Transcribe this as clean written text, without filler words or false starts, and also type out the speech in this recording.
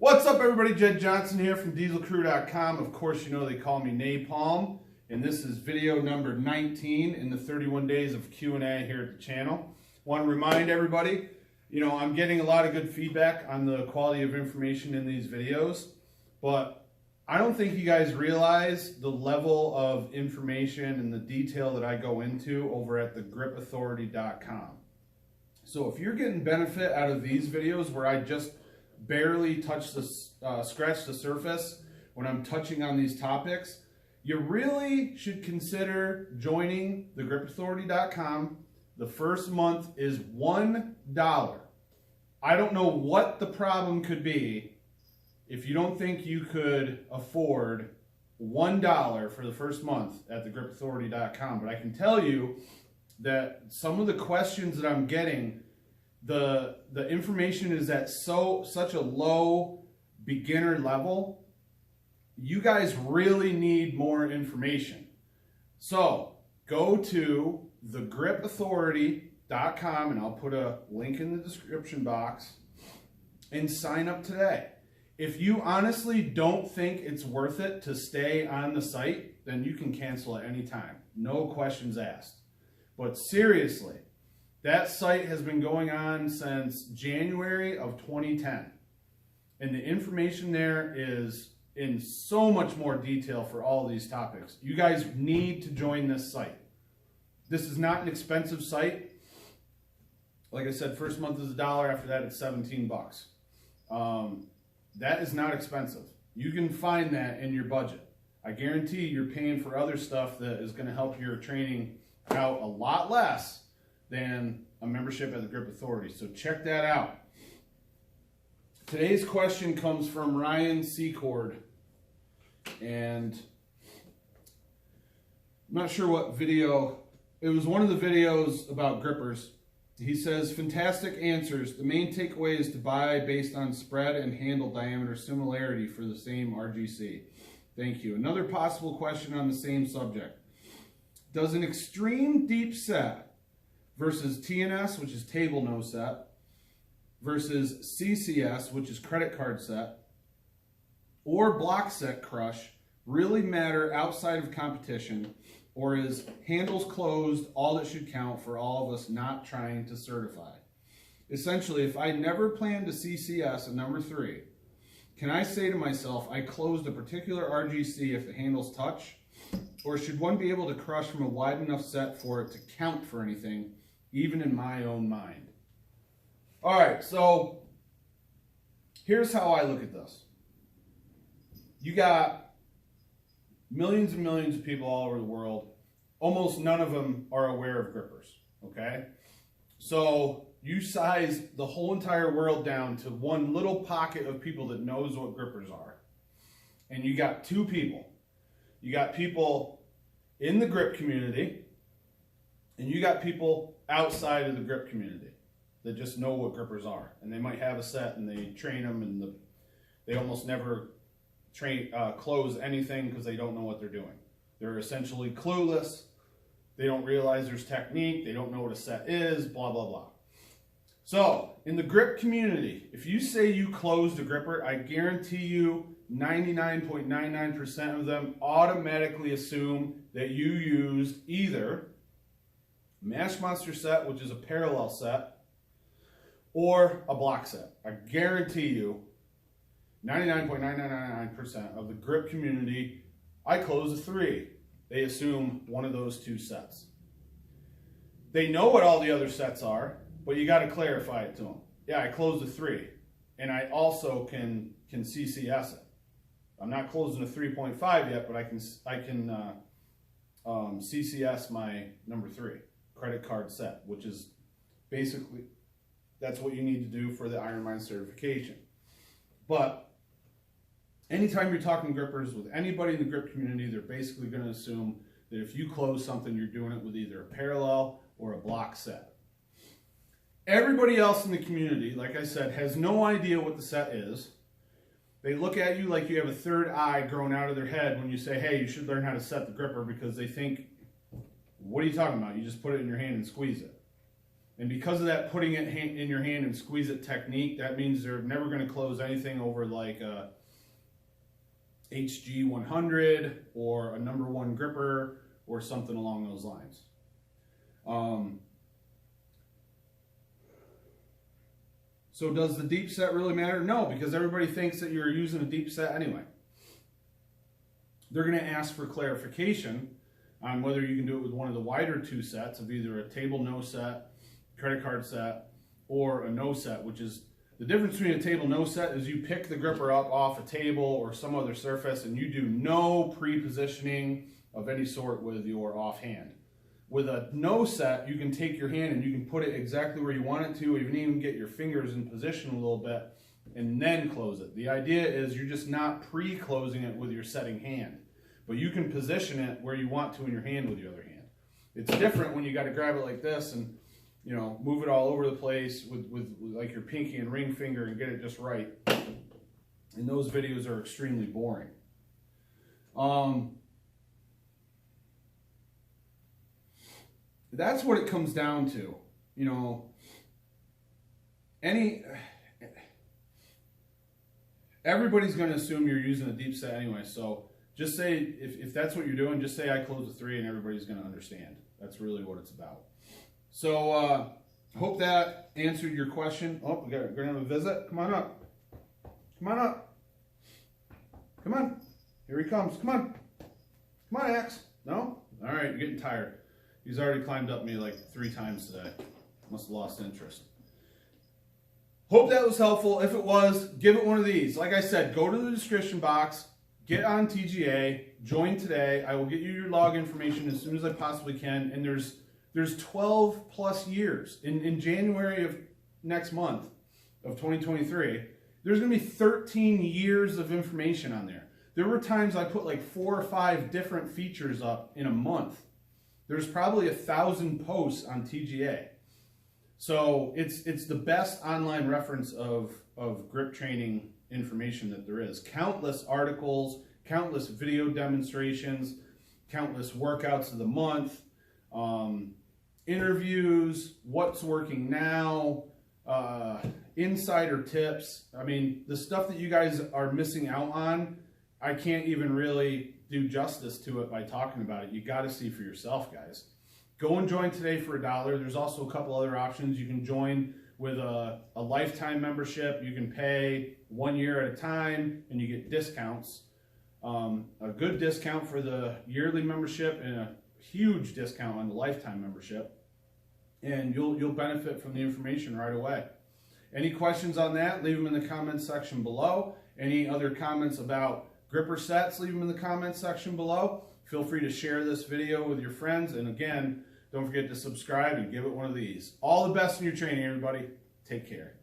What's up, everybody? Jed Johnson here from DieselCrew.com. Of course, you know they call me Napalm, and this is video number 19 in the 31 days of Q&A here at the channel. Want to remind everybody, I'm getting a lot of good feedback on the quality of information in these videos, but I don't think you guys realize the level of information and the detail that I go into over at thegripauthority.com. So if you're getting benefit out of these videos where I just barely scratch the surface when I'm touching on these topics, you really should consider joining thegripauthority.com. The first month is $1. I don't know what the problem could be if you don't think you could afford $1 for the first month at thegripauthority.com, but I can tell you that some of the questions that I'm getting, the information is at such a low beginner level. You guys really need more information. So go to thegripauthority.com, and I'll put a link in the description box, and sign up today. If you honestly don't think it's worth it to stay on the site, then you can cancel at any time. No questions asked. But seriously, that site has been going on since January of 2010. And the information there is in so much more detail for all of these topics. You guys need to join this site. This is not an expensive site. Like I said, first month is $1. After that, it's 17 bucks. That is not expensive. You can find that in your budget. I guarantee you're paying for other stuff that is going to help your training out a lot less than a membership at the Grip Authority. So check that out. Today's question comes from Ryan Secord, and I'm not sure what video. It was one of the videos about grippers. He says, fantastic answers. The main takeaway is to buy based on spread and handle diameter similarity for the same RGC. Thank you. Another possible question on the same subject. Does an extreme deep set versus TNS, which is table no set, versus CCS, which is credit card set, or block set crush really matter outside of competition, or is handles closed all that should count for all of us not trying to certify? Essentially, if I never planned to CCS a number 3, can I say to myself, I closed a particular RGC if the handles touch? Or should one be able to crush from a wide enough set for it to count for anything, even in my own mind? All right, so here's how I look at this. You got millions and millions of people all over the world. Almost none of them are aware of grippers, okay? So you size the whole entire world down to one little pocket of people that knows what grippers are. And you got two people. You got people in the grip community, and you got people outside of the grip community that just know what grippers are. And they might have a set and they train them, and they almost never close anything because they don't know what they're doing. They're essentially clueless. They don't realize there's technique. They don't know what a set is, blah, blah, blah. So in the grip community, if you say you closed a gripper, I guarantee you 99.99% of them automatically assume that you used either a Mash Monster set, which is a parallel set, or a block set. I guarantee you 99.9999% of the grip community, I close a 3. They assume one of those two sets. They know what all the other sets are, but you got to clarify it to them. Yeah, I closed a 3, and I also can CCS it. I'm not closing a 3.5 yet, but I can CCS my number 3 credit card set, which is basically, that's what you need to do for the Ironmind certification. But anytime you're talking grippers with anybody in the grip community, they're basically going to assume that if you close something, you're doing it with either a parallel or a block set. Everybody else in the community, like I said, has no idea what the set is. They look at you like you have a third eye growing out of their head when you say, hey, you should learn how to set the gripper, because they think, what are you talking about? You just put it in your hand and squeeze it. And because of that, putting it in your hand and squeeze it technique, that means they're never going to close anything over like a HG 100 or a #1 gripper or something along those lines. So does the deep set really matter? No, because everybody thinks that you're using a deep set anyway. They're going to ask for clarification on whether you can do it with one of the wider 2 sets of either a table no set, credit card set, or a no set, which is the difference between a table no set is you pick the gripper up off a table or some other surface and you do no pre-positioning of any sort with your offhand. With a no set, you can take your hand and you can put it exactly where you want it to, even get your fingers in position a little bit and then close it. The idea is you're just not pre-closing it with your setting hand, but you can position it where you want to in your hand with the other hand. It's different when you got to grab it like this and, you know, move it all over the place with like your pinky and ring finger and get it just right. And those videos are extremely boring. That's what it comes down to. You know, everybody's going to assume you're using a deep set anyway. So just say, if that's what you're doing, just say I close a 3 and everybody's going to understand. That's really what it's about. So hope that answered your question. Oh, we're going to have a visit. Come on up. Come on up. Come on. Here he comes. Come on. Come on, Axe. No? All right, you're getting tired. He's already climbed up me like 3 times today. Must have lost interest. Hope that was helpful. If it was, give it one of these. Like I said, go to the description box, get on TGA, join today. I will get you your log information as soon as I possibly can. And there's 12 plus years. In January of next month of 2023, there's going to be 13 years of information on there. There were times I put like 4 or 5 different features up in a month. There's probably 1,000 posts on TGA. So it's the best online reference of grip training information that there is. Countless articles, countless video demonstrations, countless workouts of the month, interviews, what's working now, insider tips. I mean, the stuff that you guys are missing out on, I can't even really do justice to it by talking about it. You got to see for yourself, guys. Go and join today for $1. There's also a couple other options. You can join with a lifetime membership. You can pay 1 year at a time and you get discounts. A good discount for the yearly membership and a huge discount on the lifetime membership. And you'll benefit from the information right away. Any questions on that, leave them in the comments section below. Any other comments about gripper sets, leave them in the comments section below. Feel free to share this video with your friends. And again, don't forget to subscribe and give it one of these. All the best in your training, everybody. Take care.